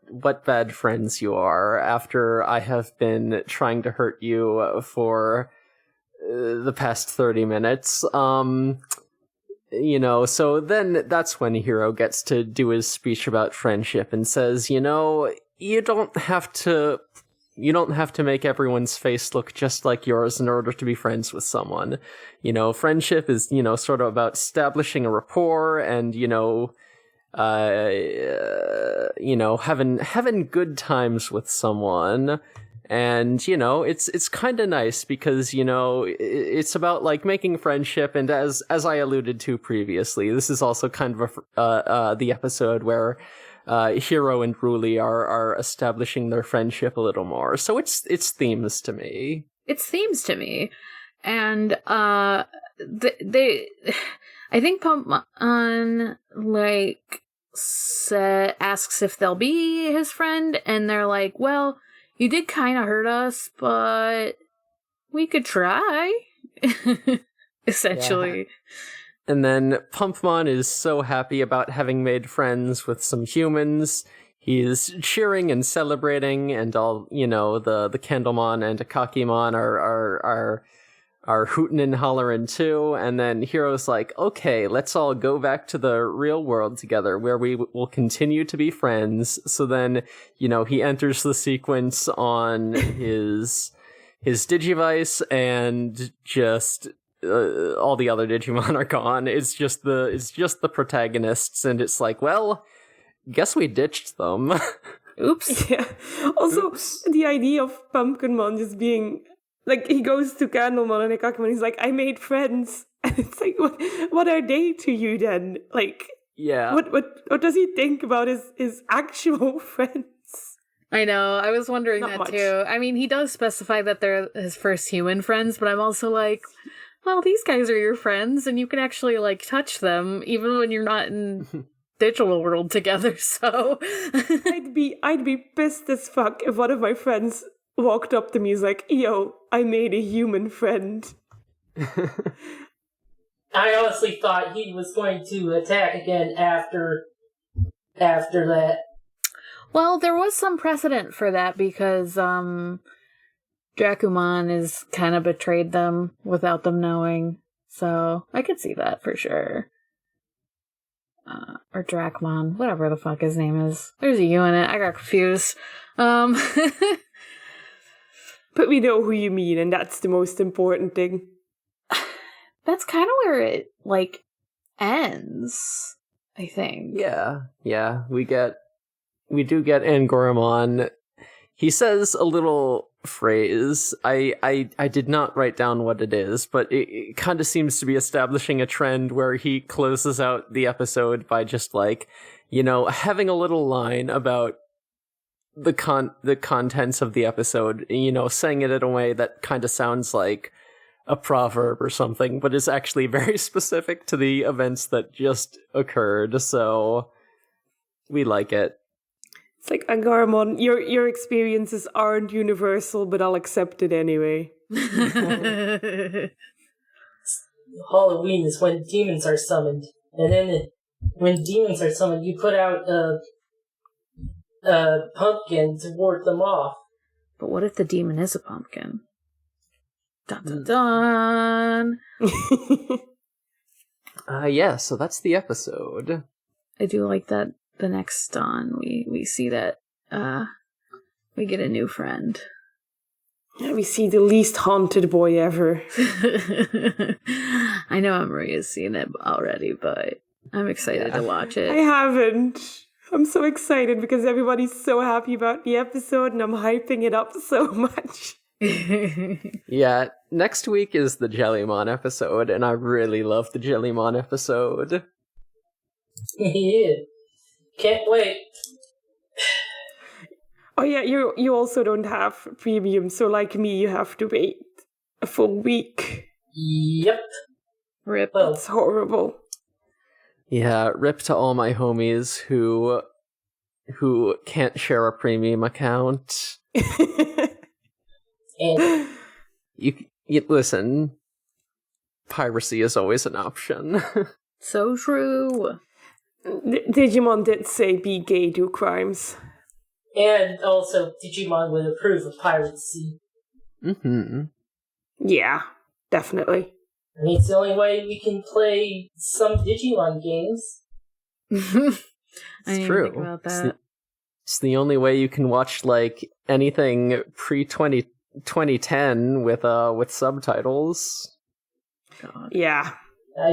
bad friends you are, after I have been trying to hurt you for the past 30 minutes. So then that's when Hiro gets to do his speech about friendship and says, you don't have to make everyone's face look just like yours in order to be friends with someone. Friendship is, sort of about establishing a rapport and, having good times with someone. And, you know, it's kind of nice because, you know, it's about, like, making friendship, and as I alluded to previously, this is also kind of the episode where Hiro and Ruli are establishing their friendship a little more. So it's themes to me. It's themes to me. And they I think Pumpmon, like, asks if they'll be his friend, and they're like, well, you did kind of hurt us, but we could try. Essentially. Yeah. And then Pumpmon is so happy about having made friends with some humans. He's cheering and celebrating, and all, you know, the Candlemon and Akakimon are hootin' and hollerin' too. And then Hiro's like, okay, let's all go back to the real world together where we will continue to be friends. So then, you know, he enters the sequence on his Digivice, and just all the other Digimon are gone. It's just the protagonists, and it's like, well, guess we ditched them. Oops. Yeah. Also, the idea of Pumpkinmon just being like, he goes to Candlemon and Akakimon, he's like, I made friends. And it's like, what are they to you then? Like, yeah. What does he think about his actual friends? I know, I was wondering Not that much. too. I mean, he does specify that they're his first human friends, but I'm also like, well, these guys are your friends, and you can actually, like, touch them, even when you're not in digital world together, so... I'd be pissed as fuck if one of my friends walked up to me and was like, yo, I made a human friend. I honestly thought he was going to attack again after that. Well, there was some precedent for that because Dracumon has kind of betrayed them without them knowing. So I could see that for sure. Or Dracmon, whatever the fuck his name is. There's a U in it. I got confused. But we know who you mean, and that's the most important thing. That's kind of where it, like, ends, I think. Yeah. We do get Angoramon. He says a little phrase. I did not write down what it is, but it kind of seems to be establishing a trend where he closes out the episode by just, like, you know, having a little line about the contents of the episode, you know, saying it in a way that kind of sounds like a proverb or something, but is actually very specific to the events that just occurred, so we like it. It's like, Angoramon, your experiences aren't universal, but I'll accept it anyway. Halloween is when demons are summoned, and then when demons are summoned, you put out a pumpkin to ward them off. But what if the demon is a pumpkin? Dun dun dun! Yeah, so that's the episode. I do like that the next dawn we see that we get a new friend. Yeah, we see the least haunted boy ever. I know Maria's seen it already, but I'm excited to watch it. I haven't. I'm so excited because everybody's so happy about the episode, and I'm hyping it up so much. Yeah, next week is the Jellymon episode, and I really love the Jellymon episode. Yeah. Can't wait. Oh yeah, you also don't have premium, so like me, you have to wait a full week. Yep. Rip. That's horrible. Yeah, rip to all my homies who can't share a premium account. And You listen, piracy is always an option. So true. Digimon did say be gay, do crimes. and also Digimon would approve of piracy. Mm-hmm. Yeah, definitely. I mean, it's the only way we can play some Digimon games. It's I didn't true. think about that. It's the only way you can watch, like, anything pre-2010 with subtitles. God. Yeah. I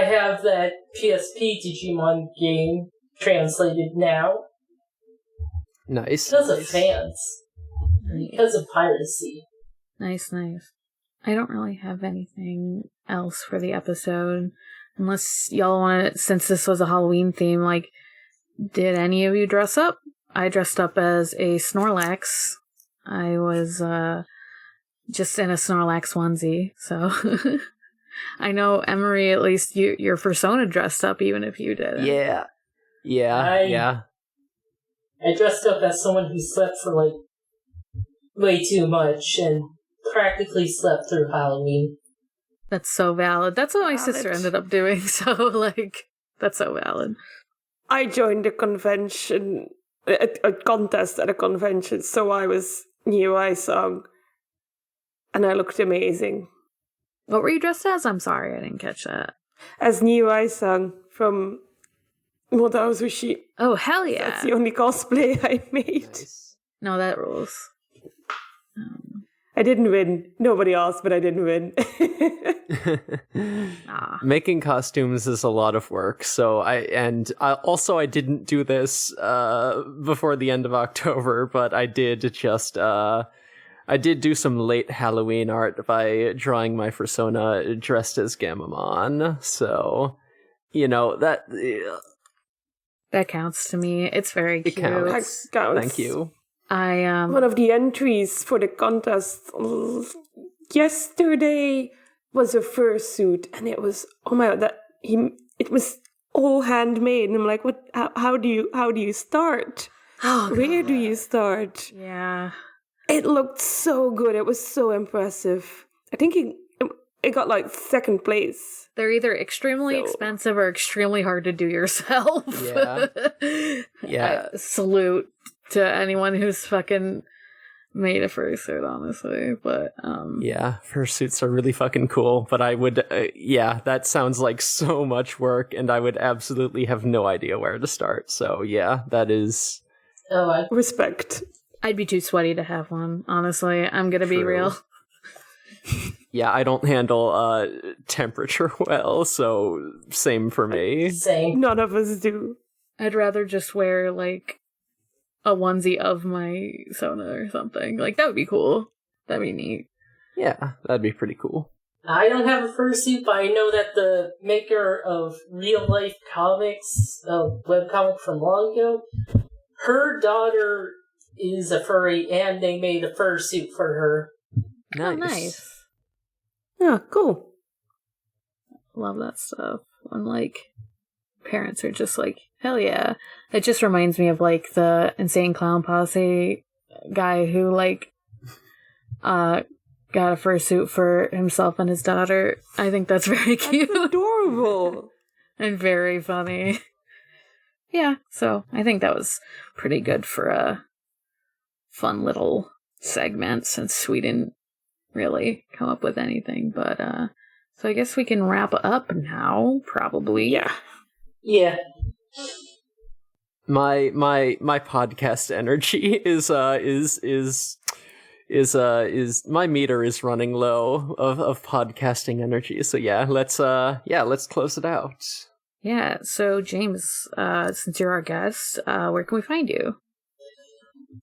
have that PSP Digimon game translated now. Nice. Because of fans. Nice. Because of piracy. Nice. I don't really have anything else for the episode. Unless y'all want to, since this was a Halloween theme, like, did any of you dress up? I dressed up as a Snorlax. I was, just in a Snorlax onesie, so... I know, Emery, at least your persona dressed up, even if you didn't. Yeah. I dressed up as someone who slept for, like, way too much and practically slept through Halloween. That's so valid. That's what my sister ended up doing, so, like, that's so valid. I joined a convention, a contest at a convention, so I was New Eye Song, and I looked amazing. What were you dressed as? I'm sorry, I didn't catch that. As New Eye Song from Modao Sushi. Oh, hell yeah. That's the only cosplay I made. Nice. No, that rules. I didn't win. Nobody asked, but I didn't win. Making costumes is a lot of work, so I didn't do this before the end of October, but I did just I did do some late Halloween art by drawing my persona dressed as Gammamon, so that counts to me. It's very cute. Counts. That counts. Thank you. One of the entries for the contest yesterday was a fursuit, and it was it was all handmade, and I'm like, what? How do you start? Where do you start? Yeah, it looked so good. It was so impressive. I think it got like second place. They're either extremely expensive or extremely hard to do yourself. Yeah. Salute to anyone who's fucking made a fursuit, honestly. But yeah, fursuits are really fucking cool. But I would, that sounds like so much work, and I would absolutely have no idea where to start. So yeah, that is. Respect. I'd be too sweaty to have one, honestly. I'm gonna be real. Yeah, I don't handle temperature well, so same for me. Same. None of us do. I'd rather just wear, like, a onesie of my Sona or something. Like, that would be cool. That'd be neat. Yeah, that'd be pretty cool. I don't have a fursuit, but I know that the maker of real-life comics, a webcomic from long ago, her daughter is a furry, and they made a fursuit for her. Nice. Oh, nice. Yeah, cool. Love that stuff. When, like, parents are just like, hell yeah. It just reminds me of, like, the Insane Clown Posse guy who, like, got a fursuit for himself and his daughter. I think that's very cute. That's adorable. And very funny. Yeah, so I think that was pretty good for a fun little segment since we didn't really come up with anything. But, so I guess we can wrap up now, probably. Yeah. My podcast energy is my meter is running low of podcasting energy. So let's close it out. Yeah, so James, since you're our guest, where can we find you?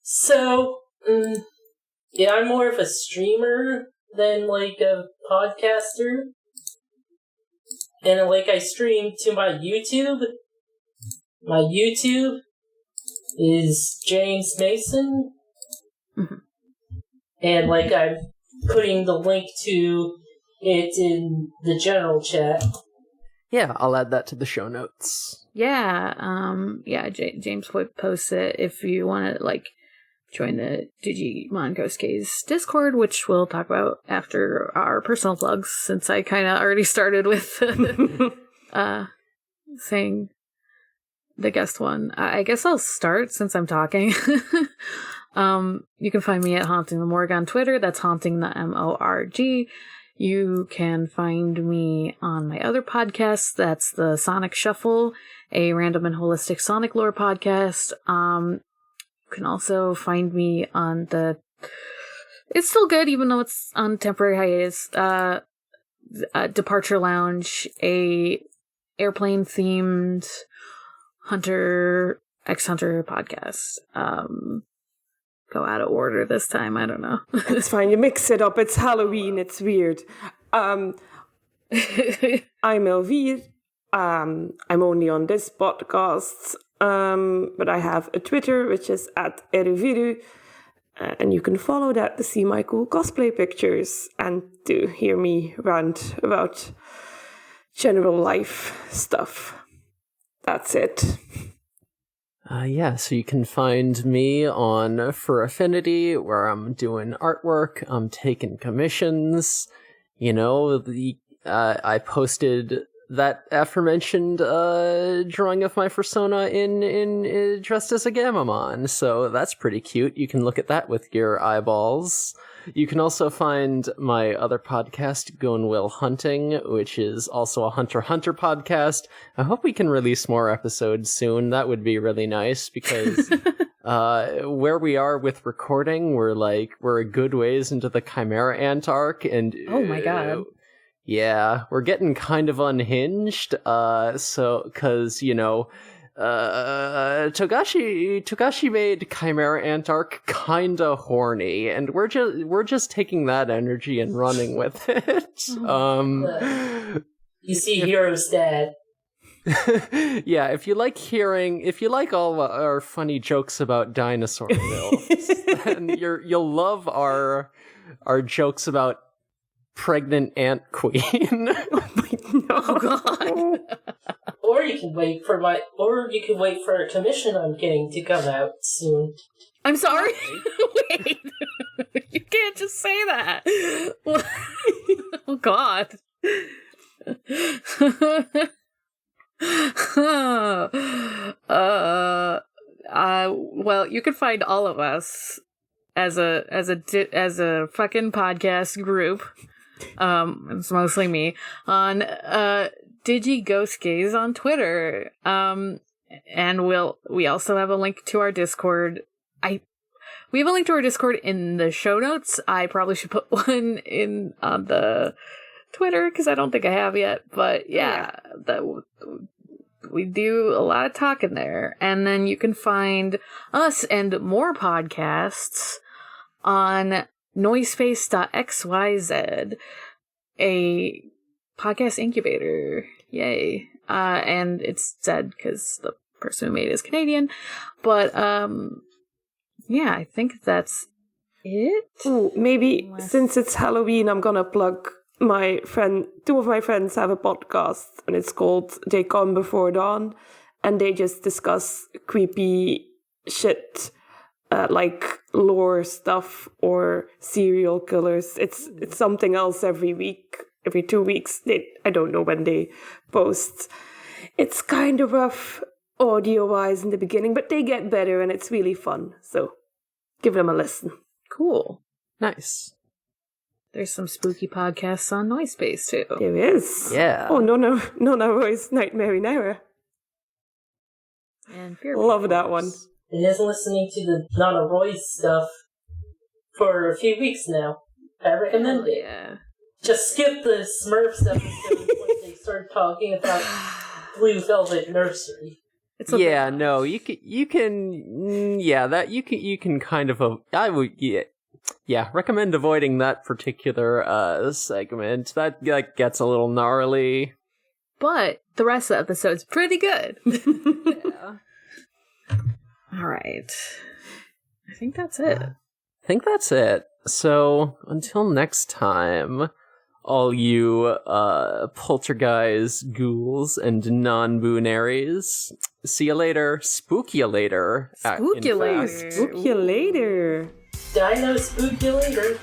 So, I'm more of a streamer than, like, a podcaster. And, like, I stream to my YouTube. My YouTube is James Mason. Mm-hmm. And, like, I'm putting the link to it in the general chat. Yeah, I'll add that to the show notes. Yeah, James would post it if you want to, like, join the Digimon Ghost Gaze Discord, which we'll talk about after our personal plugs, since I kind of already started with saying the guest one. I guess I'll start since I'm talking. You can find me at Haunting the Morgue on Twitter. That's Haunting the MORG. You can find me on my other podcast. That's the Sonic Shuffle, a random and holistic Sonic lore podcast. You can also find me on it's still good, even though it's on temporary hiatus, Departure Lounge, a airplane-themed Hunter X Hunter podcast. Go out of order this time. I don't know. It's fine. You mix it up. It's Halloween. It's weird. I'm Elvire. I'm only on this podcast. But I have a Twitter, which is @Eriviru. And you can follow that to see my cool cosplay pictures and to hear me rant about general life stuff. That's it. So you can find me on For Affinity, where I'm doing artwork, I'm taking commissions. I posted that aforementioned drawing of my persona in dressed as a Gammamon, so that's pretty cute. You can look at that with your eyeballs. You can also find my other podcast, Going Will Hunting, which is also a Hunter x Hunter podcast. I hope we can release more episodes soon. That would be really nice, because where we are with recording, we're a good ways into the Chimera Ant arc, and oh my god. Yeah, we're getting kind of unhinged, because, Togashi made Chimera Ant arc kinda horny, and we're just taking that energy and running with it. You see Hiro's dad. Yeah, if you like all our funny jokes about dinosaur milfs, then you'll love our jokes about pregnant ant queen. Oh god. Or you can wait for a commission I'm getting to come out soon. I'm sorry. Wait. You can't just say that. Oh god. Well, you can find all of us as a fucking podcast group. It's mostly me on Digi Ghost Gaze on Twitter. And we also have a link to our Discord. We have a link to our Discord in the show notes. I probably should put one in on the Twitter because I don't think I have yet. But yeah. We do a lot of talking there. And then you can find us and more podcasts on Noisepace.xyz, a podcast incubator. Yay. And it's said because the person who made it is Canadian. But, yeah, I think that's it. Ooh, maybe since it's Halloween, I'm gonna plug my friend. Two of my friends have a podcast, and it's called They Come Before Dawn, and they just discuss creepy shit, like lore stuff or serial killers. It's something else every week, every 2 weeks. I don't know when they post. It's kind of rough audio-wise in the beginning, but they get better, and it's really fun. So give them a listen. Cool. Nice. There's some spooky podcasts on Noisepace, too. There is. Yeah. Oh, no, Roy's Nightmare in Error. And Fear Love People. that one. And is listening to the Nana Roy's stuff for a few weeks now. I recommend it. Yeah. Just skip the Smurfs episode when they start talking about Blue Velvet Nursery. You can kind of, recommend avoiding that particular segment. That gets a little gnarly. But the rest of the episode's pretty good. Yeah. All right. I think that's it. So, until next time, all you poltergeist ghouls and non-boonaries, see you later. Spook you later. Spook you later. Spook you later. Dino spook you later.